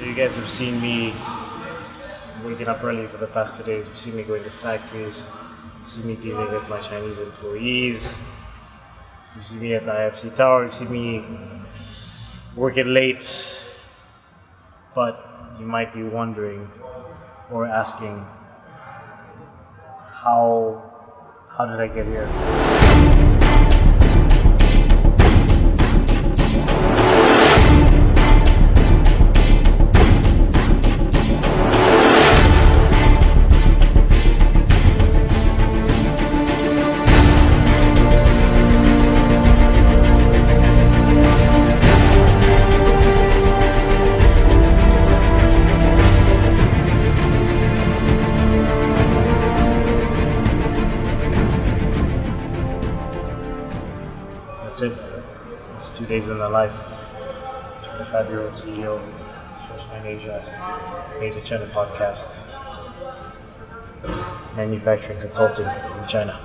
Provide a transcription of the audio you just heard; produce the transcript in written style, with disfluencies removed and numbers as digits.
you guys have seen me waking up early for the past 2 days. You've seen me going to factories. You've seen me dealing with my Chinese employees. You've seen me at the IFC Tower. You've seen me working late. But you might be wondering or asking, how did I get here? That's it. It's 2 days in the life. 25-year-old CEO of Shebang Asia, made a China podcast, manufacturing consulting in China.